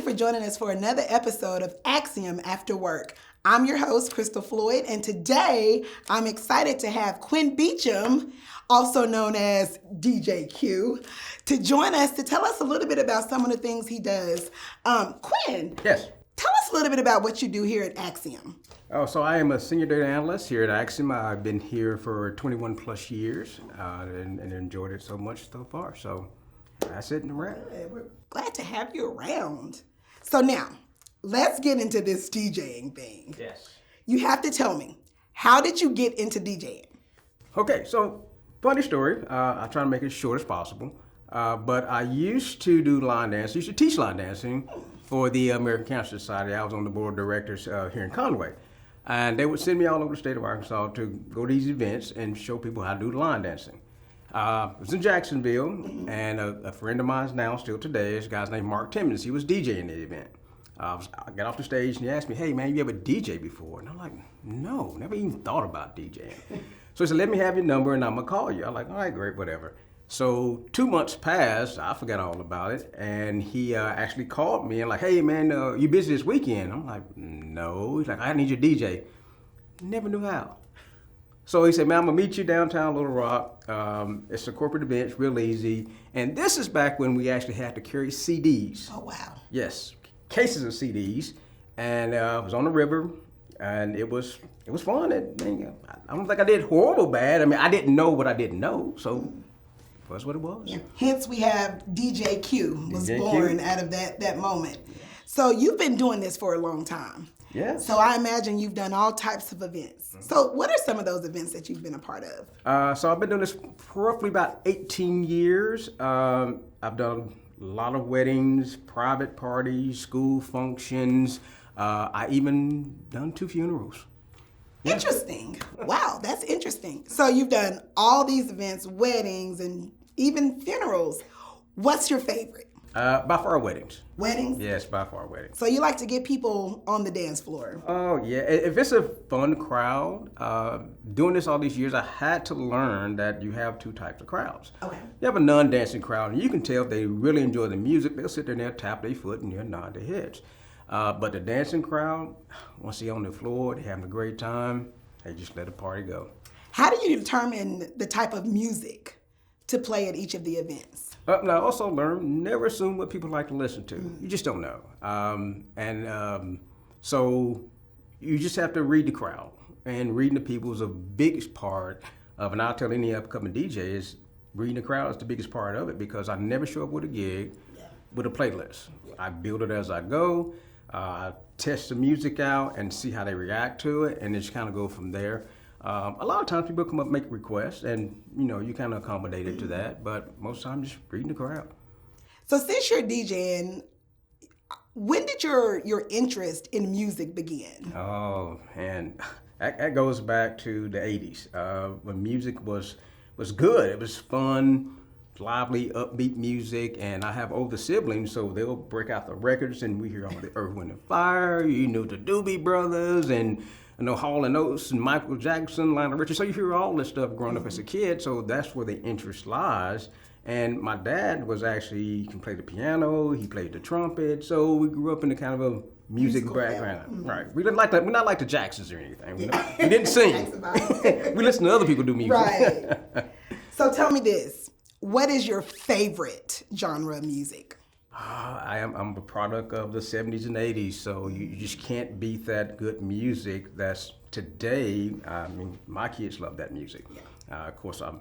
for joining us for another episode of Acxiom After Work. I'm your host, Crystal Floyd, and today I'm excited to have Quinn Beacham, also known as DJ Q, to join us to tell us a little bit about some of the things he does. Quinn, Yes. tell us a little bit about what you do here at Acxiom. So I am a senior data analyst here at Acxiom. I've been here for 21 plus years and enjoyed it so much so far. So that's it in the wrap. Good. We're glad to have you around. So now, let's get into this DJing thing. Yes. You have to tell me, how did you get into DJing? Okay, so funny story. I try to make it short as possible. But I used to do line dance. I used to teach line dancing for the American Cancer Society. I was on the board of directors here in Conway. And they would send me all over the state of Arkansas to go to these events and show people how to do line dancing. It was in Jacksonville, and a friend of mine now, still today, this guy's named Mark Timmons. He was DJing the event. I got off the stage and he asked me, "Hey man, you ever DJ before?" And I'm like, "No, never even thought about DJing." So he said, "Let me have your number and I'm gonna call you." I'm like, "All right, great, whatever." So 2 months passed, I forgot all about it, and he actually called me and like, "Hey man, you busy this weekend?" I'm like, "No." He's like, "I need your DJ." Never knew how. So he said, "Man, I'm gonna meet you downtown Little Rock. It's a corporate event, it's real easy." And this is back when we actually had to carry CDs. Oh, wow. Yes, cases of CDs, and it was on the river, and it was fun. I don't think I did horrible bad. I mean, I didn't know what I didn't know, so that's what it was. Yeah. Hence, we have DJ Q was DJ born Q. out of that moment. So you've been doing this for a long time. Yeah. So I imagine you've done all types of events. So what are some of those events that you've been a part of? So I've been doing this for roughly about 18 years. I've done a lot of weddings, private parties, school functions. I even done 2 funerals. Yeah. Interesting. Wow, that's interesting. So you've done all these events, weddings, and even funerals. What's your favorite? By far weddings. Weddings? Yes, by far weddings. So you like to get people on the dance floor? Oh yeah, if it's a fun crowd, doing this all these years, I had to learn that you have 2 types of crowds. Okay. You have a non-dancing crowd, and you can tell if they really enjoy the music, they'll sit there and they'll tap their foot and they'll nod their heads. But the dancing crowd, once they're on the floor, they're having a great time, they just let the party go. How do you determine the type of music to play at each of the events? And I also learned, never assume what people like to listen to. You just don't know. So you just have to read the crowd. And reading the people is a biggest part of, and I'll tell any upcoming DJ, is reading the crowd is the biggest part of it, because I never show up with a gig with a playlist. I build it as I go. I test the music out and see how they react to it, and just kind of go from there. A lot of times people come up and make requests, and you kind of accommodate it to that, but most of the time just reading the crowd. So since you're DJing, when did your interest in music begin? Oh, and that goes back to the 80s, when music was good. It was fun, lively, upbeat music, and I have older siblings, so they'll break out the records, and we hear all the Earth, Wind and Fire, the Doobie Brothers, and Hall and Oates and Michael Jackson, Lionel Richie. So you hear all this stuff growing up as a kid. So that's where the interest lies. And my dad he can play the piano. He played the trumpet. So we grew up in a kind of a music background. Mm-hmm. Right. We're not like the Jacksons or anything. We didn't sing. We listen to other people do music. Right. So tell me this: what is your favorite genre of music? I'm a product of the 70s and 80s, so you just can't beat that good music that's today. I mean, my kids love that music. Of course, I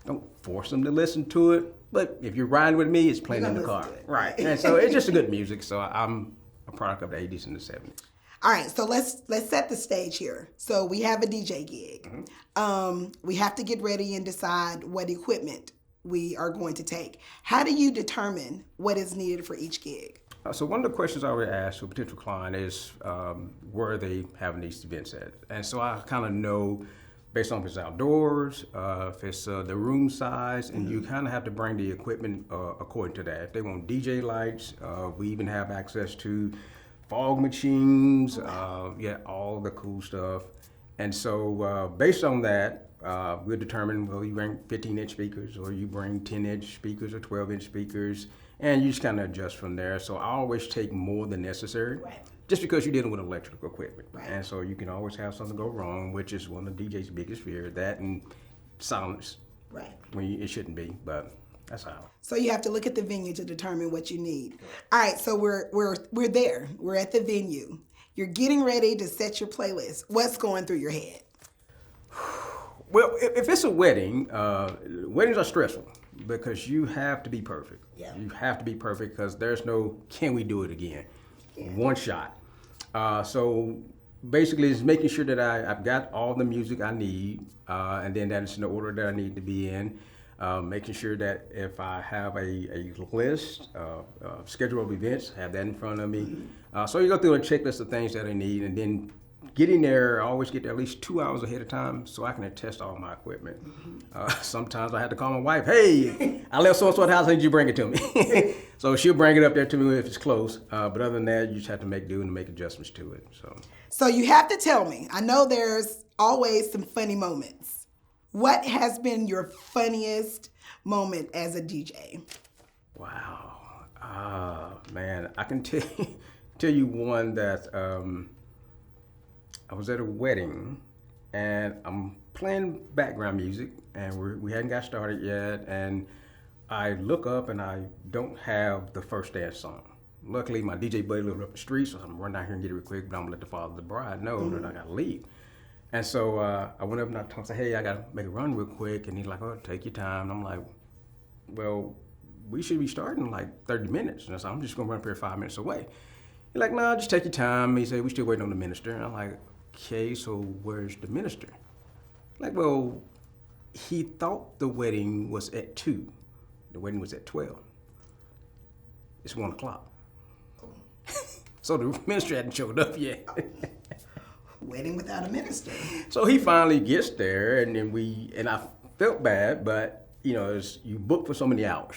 don't force them to listen to it, but if you're riding with me, it's playing in the car. Right, and so it's just a good music, so I'm a product of the 80s and the 70s. All right, so let's set the stage here. So we have a DJ gig. Mm-hmm. We have to get ready and decide what equipment we are going to take. How do you determine what is needed for each gig? So one of the questions I would ask to a potential client is where are they having these events at? And so I kind of know based on if it's outdoors, if it's the room size, and you kind of have to bring the equipment according to that. If they want DJ lights, we even have access to fog machines, all the cool stuff. And so based on that, we'll determine, well, you bring 15-inch speakers, or you bring 10-inch speakers or 12-inch speakers, and you just kind of adjust from there. So I always take more than necessary. Right. Just because you're dealing with electrical equipment. Right. And so you can always have something go wrong, which is one of the DJ's biggest fear, that and silence. Right. When it shouldn't be, but that's how. So you have to look at the venue to determine what you need. All right, so we're there. We're at the venue. You're getting ready to set your playlist. What's going through your head? Well, if it's a wedding, weddings are stressful because you have to be perfect. Yeah. You have to be perfect because there's no can we do it again. Yeah. One shot. So basically it's making sure that I've got all the music I need, and then that it's in the order that I need to be in. Making sure that if I have a list, schedule of events, have that in front of me. So you go through a checklist of things that I need, and then getting there, I always get there at least 2 hours ahead of time so I can test all my equipment. Sometimes I had to call my wife, hey, I left so-and-so at the house, I need you to bring it to me. So she'll bring it up there to me if it's close. But other than that, you just have to make do and make adjustments to it. So you have to tell me, I know there's always some funny moments. What has been your funniest moment as a DJ? Wow. Man, I can tell you one that I was at a wedding and I'm playing background music and we hadn't got started yet, and I look up and I don't have the first dance song. Luckily, my DJ buddy lived up the street, so I'm running out here and get it real quick, but I'm gonna let the father of the bride know that I gotta leave. And so I went up and I told him, say, hey, I gotta make a run real quick. And he's like, oh, take your time. And I'm like, well, we should be starting in like 30 minutes. And I said, I'm just gonna run up here 5 minutes away. He's like, no, just take your time. He said, we still waiting on the minister. And I'm like, okay, so where's the minister? Like, well, he thought the wedding was at 2. The wedding was at 12. It's 1 o'clock. So the minister hadn't showed up yet. Wedding without a minister. So he finally gets there, and then I felt bad, but you book for so many hours.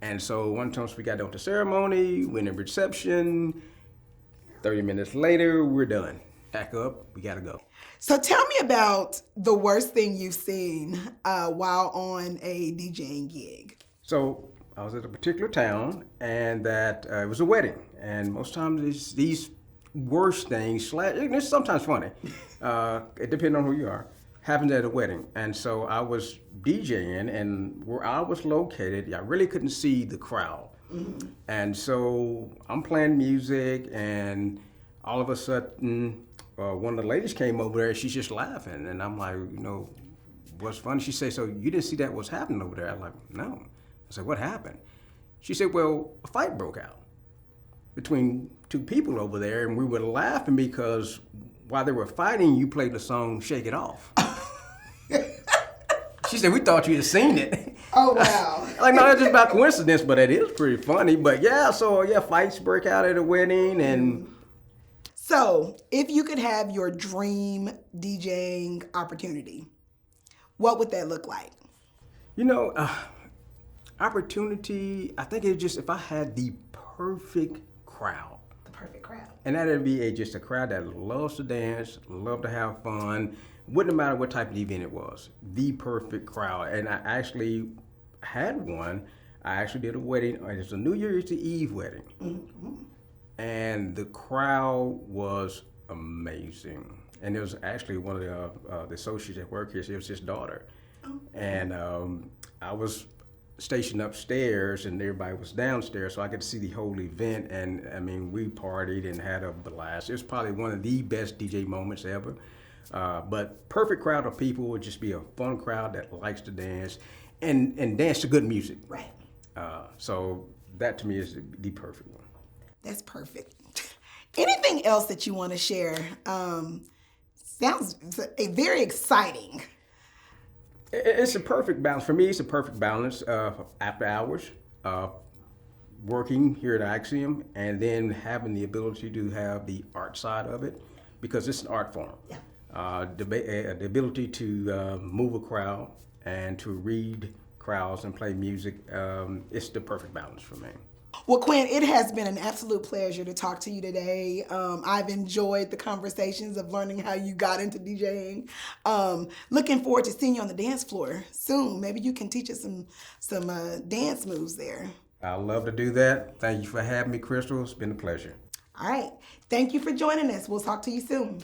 And so one time we got done with the ceremony, went in reception, 30 minutes later, we're done. Pack up, we gotta go. So tell me about the worst thing you've seen while on a DJing gig. So I was at a particular town, and that it was a wedding. And most times these worst things, and it's sometimes funny, it depends on who you are, happens at a wedding. And so I was DJing, and where I was located, I really couldn't see the crowd. And so I'm playing music, and all of a sudden, one of the ladies came over there, and she's just laughing. And I'm like, what's funny? She said, so you didn't see that was happening over there? I'm like, no. I said, what happened? She said, well, a fight broke out between 2 people over there, and we were laughing because while they were fighting, you played the song Shake It Off. She said, we thought you'd have seen it. Oh, wow. Like, no, that's just about coincidence, but it is pretty funny. But fights break out at a wedding. And so if you could have your dream DJing opportunity, what would that look like? Opportunity, I think it's just if I had the perfect crowd. The perfect crowd. And that'd be just a crowd that loves to dance, love to have fun. Wouldn't matter what type of event it was. The perfect crowd. And I actually had one. I actually did a wedding. It was a New Year's Eve wedding. And the crowd was amazing. And it was actually one of the associates at work here. It was his daughter. And I was stationed upstairs and everybody was downstairs, so I got to see the whole event. And I mean, we partied and had a blast. It was probably one of the best DJ moments ever. But perfect crowd of people would just be a fun crowd that likes to dance and dance to good music. Right. So that to me is the perfect one. That's perfect. Anything else that you want to share? Sounds very exciting. It's a perfect balance. For me, it's a perfect balance of after hours, working here at Acxiom, and then having the ability to have the art side of it, because it's an art form. Yeah. The ability to move a crowd and to read crowds and play music, it's the perfect balance for me. Well, Quinn, it has been an absolute pleasure to talk to you today. I've enjoyed the conversations of learning how you got into DJing. Looking forward to seeing you on the dance floor soon. Maybe you can teach us some dance moves there. I'd love to do that. Thank you for having me, Crystal. It's been a pleasure. All right. Thank you for joining us. We'll talk to you soon.